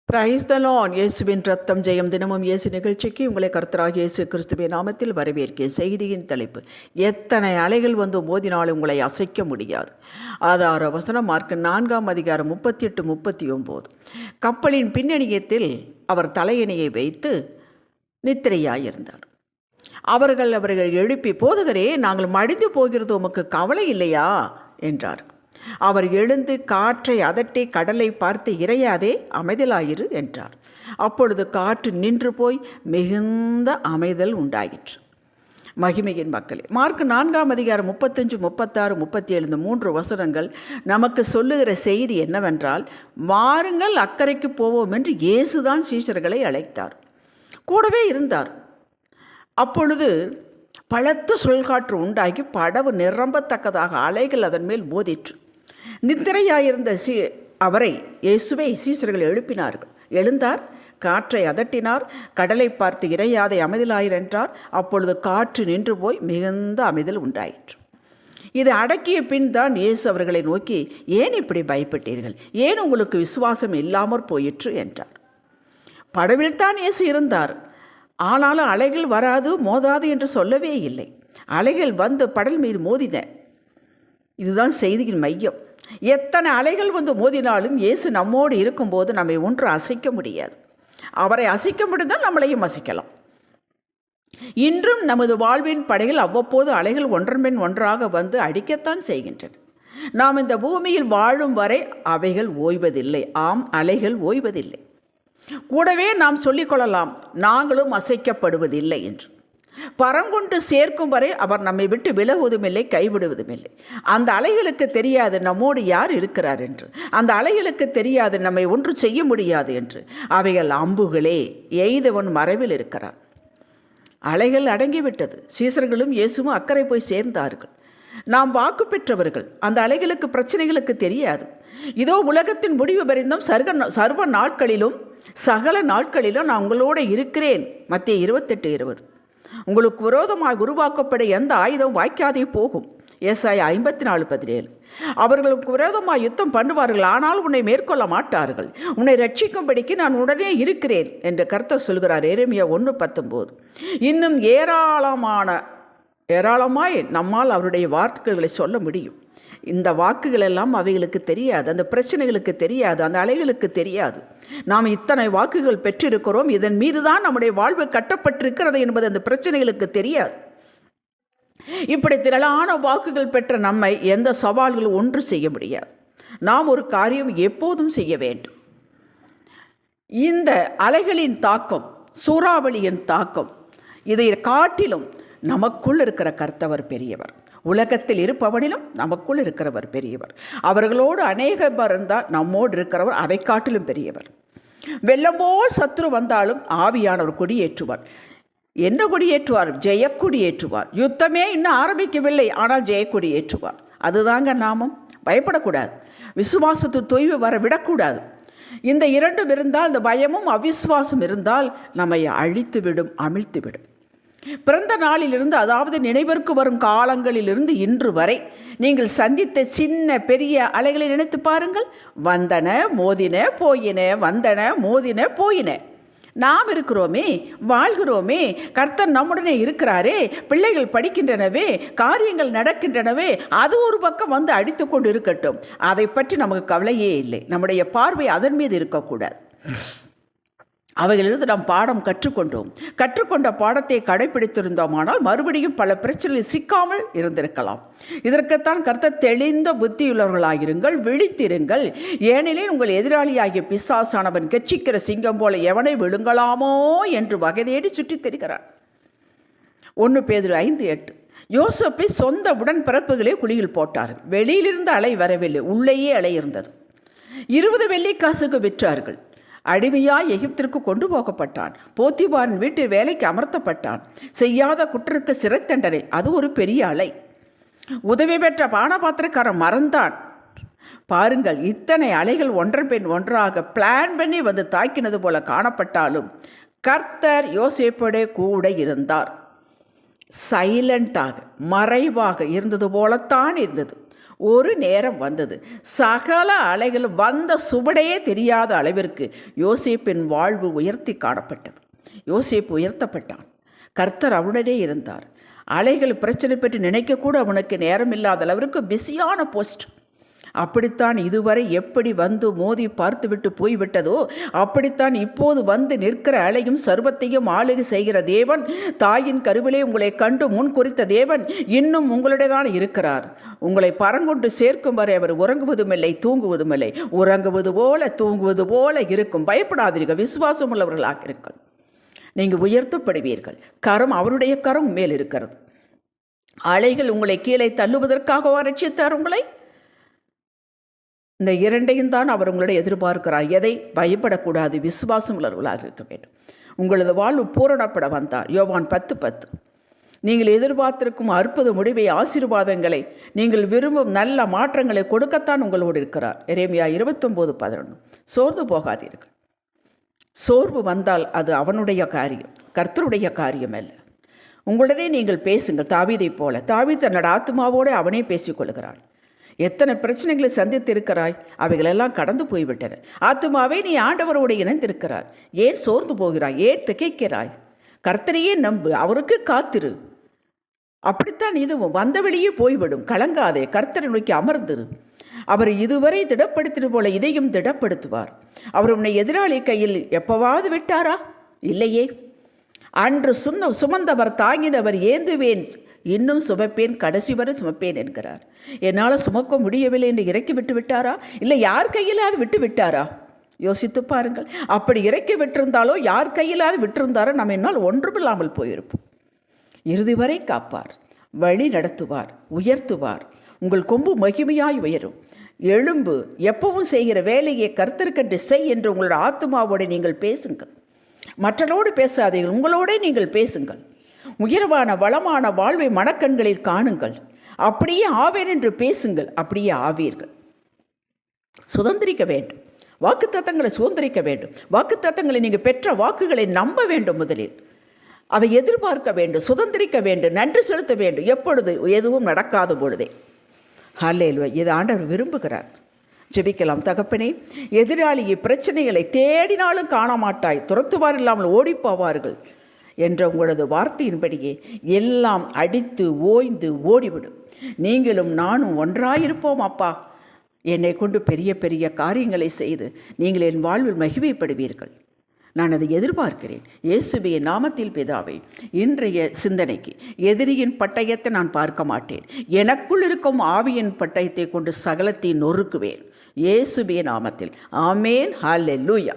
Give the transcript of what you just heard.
Praise the Lord. இயேசுவின் ரத்தம் ஜெயம். தினமும் இயேசு நிகழ்ச்சிக்கு உங்களை கர்த்தராகிய இயேசு கிறிஸ்துவின் நாமத்தில் வரவேற்கிறேன். செய்தியின் தலைப்பு, எத்தனை அலைகள் வந்து மோதினாலும் உங்களை அசைக்க முடியாது. ஆதார வசனம் மார்க்கு 4:38-39. கப்பலின் பின்னணியத்தில் அவர் தலையணையை வைத்து நித்திரையாயிருந்தார். அவர்கள் எழுப்பி, போதகரே, நாங்கள் மடிந்து போகிறது உமக்கு கவலை இல்லையா என்றார். அவர் எழுந்து காற்றை அதட்டி கடலை பார்த்து, இறையாதே, அமைதலாயிரு என்றார். அப்பொழுது காற்று நின்று போய் மிகுந்த அமைதல் உண்டாயிற்று. மகிமையின் மக்களே, மார்க்கு 4:35, 36, 37 இந்த 3 வசனங்கள் நமக்கு சொல்லுகிற செய்தி என்னவென்றால், வாருங்கள் அக்கறைக்கு போவோம் என்று இயேசுதான் சீஷர்களை அழைத்தார். கூடவே இருந்தார். அப்பொழுது பலத்த சுழல்காற்று உண்டாகி படவு நிரம்பத்தக்கதாக அலைகள் அதன் மேல் மோதிற்று. நித்திரையாயிருந்த அவரை இயேசுவை சீசர்கள் எழுப்பினார்கள். எழுந்தார், காற்றை அதட்டினார், கடலை பார்த்து இறையாதை அமைதலாயிர் என்றார். அப்பொழுது காற்று நின்று போய் மிகுந்த அமைதல் உண்டாயிற்று. இதை அடக்கிய பின் தான் இயேசு அவர்களை நோக்கி, ஏன் இப்படி பயப்பட்டீர்கள்? ஏன் உங்களுக்கு விசுவாசம் இல்லாமற் போயிற்று என்றார். படவில் தான் இயேசு இருந்தார். ஆனாலும் அலைகள் வராது, மோதாது என்று சொல்லவே இல்லை. அலைகள் வந்து படல் மீது மோதின. இதுதான் செய்தியின் மையம். எத்தனை அலைகள் வந்து மோதினாலும் இயேசு நம்மோடு இருக்கும்போது நம்மை ஒன்று அசைக்க முடியாது. அவரை அசைக்க முடிந்தால் நம்மளையும் அசைக்கலாம். இன்றும் நமது வாழ்வின் படையில் அவ்வப்போது அலைகள் ஒன்றன்பின் ஒன்றாக வந்து அடிக்கத்தான் செய்கின்றன. நாம் இந்த பூமியில் வாழும் வரை அவைகள் ஓய்வதில்லை. ஆம், அலைகள் ஓய்வதில்லை. கூடவே நாம் சொல்லிக்கொள்ளலாம், நாங்களும் அசைக்கப்படுவதில்லை என்று. பரங்கொண்டு சேர்க்கும் வரை அவர் நம்மை விட்டு விலகுவதும் இல்லை, கைவிடுவதும் இல்லை. அந்த அலைகளுக்கு தெரியாது நம்மோடு யார் இருக்கிறார் என்று. அந்த அலைகளுக்கு தெரியாது நம்மை ஒன்று செய்ய முடியாது என்று. அவைகள் அம்புகளே, எய்தவன் மறைவில் இருக்கிறார். அலைகள் அடங்கிவிட்டது. சீசர்களும் இயேசுவும் அக்கறை போய் சேர்ந்தார்கள். நாம் வாக்கு பெற்றவர்கள். அந்த அலைகளுக்கு, பிரச்சனைகளுக்கு தெரியாது. இதோ உலகத்தின் முடிவு பரிந்தும் சர்வ நாட்களிலும் சகல நாட்களிலும் நான் உங்களோடு இருக்கிறேன். மத்தேயு 28:20. உங்களுக்கு விரோதமாக உருவாக்கப்பட எந்த ஆயுதம் வாய்க்காதே போகும். ஏசாயா 54:17. அவர்களுக்கு விரோதமாக யுத்தம் பண்ணுவார்கள், ஆனால் உன்னை மேற்கொள்ள மாட்டார்கள். உன்னை ரட்சிக்கும்படிக்கு நான் உடனே இருக்கிறேன் என்று கர்த்தர் சொல்கிறார். எரேமியா 1:19. இன்னும் ஏராளமாய் நம்மால் அவருடைய வாக்குகளை சொல்ல முடியும். இந்த வாக்குகள் எல்லாம் அவைகளுக்கு தெரியாது, அந்த பிரச்சனைகளுக்கு தெரியாது, அந்த அலைகளுக்கு தெரியாது. நாம் இத்தனை வாக்குகள் பெற்றிருக்கிறோம், இதன் மீது தான் நம்முடைய வாழ்வு கட்டப்பட்டிருக்கிறது என்பது அந்த பிரச்சனைகளுக்கு தெரியாது. இப்படி திரளான வாக்குகள் பெற்ற நம்மை எந்த சவால்களும் ஒன்று செய்ய முடியாது. நாம் ஒரு காரியம் எப்போதும் செய்ய வேண்டும். இந்த அலைகளின் தாக்கம், சூறாவளியின் தாக்கம், இதை காட்டிலும் நமக்குள் இருக்கிற கர்த்தவர் பெரியவர். உலகத்தில் இருப்பவனிலும் நமக்குள் இருக்கிறவர் பெரியவர். அவர்களோடு அநேகம் இருந்தால் நம்மோடு இருக்கிறவர் அதை காட்டிலும் பெரியவர். வெள்ளம் போல் சத்துரு வந்தாலும் ஆவியானவர் கொடியேற்றுவார். என்ன கொடியேற்றுவார்? ஜெயக்கொடி ஏற்றுவார். யுத்தமே இன்னும் ஆரம்பிக்கவில்லை, ஆனால் ஜெயக்கொடி ஏற்றுவார். அதுதாங்க நாமும். பயப்படக்கூடாது. விசுவாசத்து தொய்வு வர விடக்கூடாது. இந்த இரண்டும் இருந்தால், இந்த பயமும் அவிசுவாசம் இருந்தால் நம்மை அழித்துவிடும், அமிழ்த்துவிடும். பிறந்த நாளிலிருந்து, அதாவது நினைவிற்கு வரும் காலங்களிலிருந்து இன்று வரை நீங்கள் சந்தித்த சின்ன பெரிய அலைகளை நினைத்து பாருங்கள். வந்தன மோதின போயின, வந்தன மோதின போயின. நாம் இருக்கிறோமே, வாழ்கிறோமே, கர்த்தர் நம்முடனே இருக்கிறாரே, பிள்ளைகள் படிக்கின்றனவே, காரியங்கள் நடக்கின்றனவே, அது ஒரு பக்கம் வந்து அடித்து கொண்டு இருக்கட்டும். அதை பற்றி நமக்கு கவலையே இல்லை. நம்முடைய பார்வை அதன் மீது இருக்கக்கூடாது. அவைகளிலிருந்து நாம் பாடம் கற்றுக்கொண்ட பாடத்தை கடைபிடித்திருந்தோமானால் மறுபடியும் பல பிரச்சனைகளில் சிக்காமல் இருந்திருக்கலாம். இதற்குத்தான் கர்த்தர், தெளிந்த புத்தியுள்ளவர்களாயிருங்கள், விழித்திருங்கள், ஏனெனில் உங்கள் எதிராளியாகிய பிசாசானவன் கெச்சிக்கிற சிங்கம் போல எவனை விழுங்கலாமோ என்று வகை தேடி சுற்றித் திரிகிறான். 1 பேதுரு 5:8. யோசேப்பை சொந்த உடன்பிறப்புகளே குழியில் போட்டார்கள். வெளியிலிருந்து அலை வரவில்லை, உள்ளேயே அலை இருந்தது. 20 வெள்ளிக்காசுக்கு விற்றார்கள். அடிமையாய் எகிப்திற்கு கொண்டு போகப்பட்டான். போத்திபாரின் வீட்டில் வேலைக்கு அமர்த்தப்பட்டான். செய்யாத குற்றருக்கு சிறை தண்டனை. அது ஒரு பெரிய அலை. உதவி பெற்ற பானபாத்திரக்காரன் மறந்தான். பாருங்கள், இத்தனை அலைகள் ஒன்றன் பின் ஒன்றாக பிளான் பண்ணி வந்து தாக்கினது போல காணப்பட்டாலும் கர்த்தர் யோசேப்போடு கூட இருந்தார். சைலண்டாக, மறைவாக இருந்தது போலத்தான் இருந்தது. ஒரு நேரம் வந்தது, சகல அலைகள் வந்த சுவடையே தெரியாத அளவிற்கு யோசேப்பின் வாழ்வு உயர்த்தி காணப்பட்டது. யோசேப்பு உயர்த்தப்பட்டான். கர்த்தர் அவனுடனே இருந்தார். அலைகள் பிரச்சனை பற்றி நினைக்கக்கூட அவனுக்கு நேரம் இல்லாத அளவிற்கு பிஸியான போஸ்ட். அப்படித்தான் இதுவரை எப்படி வந்து மோதி பார்த்துவிட்டு போய்விட்டதோ அப்படித்தான் இப்போது வந்து நிற்கிற அலையும் சர்வத்தையும் ஆளுகை செய்கிற தேவன், தாயின் கருவிலே உங்களை கண்டு முன் குறித்த தேவன் இன்னும் உங்களுடைய தான் இருக்கிறார். உங்களை பரங்கொண்டு சேர்க்கும் வரை அவர் உறங்குவதுமில்லை தூங்குவதுமில்லை. உறங்குவது போல தூங்குவது போல இருக்கும். பயப்படாதீர்கள், விசுவாசம் உள்ளவர்களாக இருங்கள். நீங்கள் உயர்த்தப்படுவீர்கள். கரம், அவருடைய கரம் மேல் இருக்கிறது. அலைகள் உங்களை கீழே தள்ளுவதற்காக ரட்சித்தார் உங்களை. இந்த இரண்டையும் தான் அவர் உங்களுடைய எதிர்பார்க்கிறார். எதை? பயப்படக்கூடாது, விசுவாசம் உள்ளவர்களாக இருக்க வேண்டும். உங்களது வாழ்வு பூரணப்பட வந்தார். யோவான் 10:10. நீங்கள் எதிர்பார்த்திருக்கும் அற்புத முடிவை, ஆசீர்வாதங்களை, நீங்கள் விரும்பும் நல்ல மாற்றங்களை கொடுக்கத்தான் உங்களோடு இருக்கிறார். எரேமியா 29:11. சோர்ந்து போகாதீர்கள். சோர்வு வந்தால் அது அவனுடைய காரியம், கர்த்தருடைய காரியம் அல்ல. உங்களுடனே நீங்கள் பேசுங்கள். தாவீதை போல தாவீது தன்னோட ஆத்மாவோடு அவனே பேசிக்கொள்கிறான். எத்தனை பிரச்சனைகளை சந்தித்து இருக்கிறாய், அவைகளெல்லாம் கடந்து போய்விட்டன. ஆத்மாவே, நீ ஆண்டவரோடு இணைந்திருக்கிறார். ஏன் சோர்ந்து போகிறாய்? ஏன் திகைக்கிறாய்? கர்த்தரையே நம்பு, அவருக்கு காத்திரு. அப்படித்தான் இதுவும் வந்த வெளியே போய்விடும். கலங்காதே, கர்த்தரை நோக்கி அமர்ந்திரு. அவர் இதுவரை திடப்படுத்தின போல இதையும் திடப்படுத்துவார். அவர் உன்னை எதிராளி கையில் எப்பவாவது விட்டாரா? இல்லையே. அன்று சுமந்தவர் தாங்கினவர் ஏந்துவேன், இன்னும் சுமப்பேன், கடைசி வரை சுமப்பேன் என்கிறார். என்னால் சுமக்க முடியவில்லை என்று இறக்கி விட்டு விட்டாரா? இல்லை யார் கையிலாவது விட்டு விட்டாரா? யோசித்து பாருங்கள். அப்படி இறக்கி விட்டிருந்தாலோ யார் கையிலாவது விட்டிருந்தாரோ நம்ம என்னால் ஒன்றுமில்லாமல் போயிருப்போம். இறுதி வரை காப்பார், வழி நடத்துவார், உயர்த்துவார். உங்கள் கொம்பு மகிமையாய் உயரும். எழும்பு, எப்பவும் செய்கிற வேலையை கர்த்தருக்கென்று செய் என்று உங்களோட ஆத்மாவோடு நீங்கள் பேசுங்கள். மற்றவரோடு பேசாதீர்கள், உங்களோட நீங்கள் பேசுங்கள். உயர்வான வளமான வாழ்வை மனக்கண்களில் காணுங்கள். அப்படியே ஆவேன் என்று பேசுங்கள், அப்படியே ஆவீர்கள். சுதந்திரிக்க வேண்டும், வாக்குத்தத்தங்களை சுதந்திரிக்க வேண்டும். வாக்குத்தத்தங்களை நீங்கள் பெற்ற வாக்குகளை நம்ப வேண்டும். முதலில் அதை எதிர்பார்க்க வேண்டும், சுதந்திரிக்க வேண்டும், நன்றி செலுத்த வேண்டும். எப்பொழுது? எதுவும் நடக்காத பொழுதே. ஹல்லேலூயா. இது ஆண்டவர் விரும்புகிறார். ஜெபிக்கலாம். தகப்பனே, எதிராளியை பிரச்சனைகளை தேடினாலும் காண மாட்டாய், துரத்துவார் இல்லாமல் ஓடிப்போவார்கள் என்ற உங்களது வார்த்தையின்படியே எல்லாம் அடித்து ஓய்ந்து ஓடிவிடும். நீங்களும் நானும் ஒன்றாயிருப்போம் அப்பா. என்னை கொண்டு பெரிய பெரிய காரியங்களை செய்து நீங்கள் என் வாழ்வில் மகிமைப்படுவீர்கள். நான் அதை எதிர்பார்க்கிறேன். இயேசுவின் நாமத்தில் பிதாவே. இன்றைய சிந்தனைக்கு எதிரியின் பட்டயத்தை நான் பார்க்க மாட்டேன். எனக்குள் இருக்கும் ஆவியின் பட்டயத்தை கொண்டு சகலத்தை நொறுக்குவேன். இயேசுவின் நாமத்தில். ஆமேன். ஹல்லேலூயா.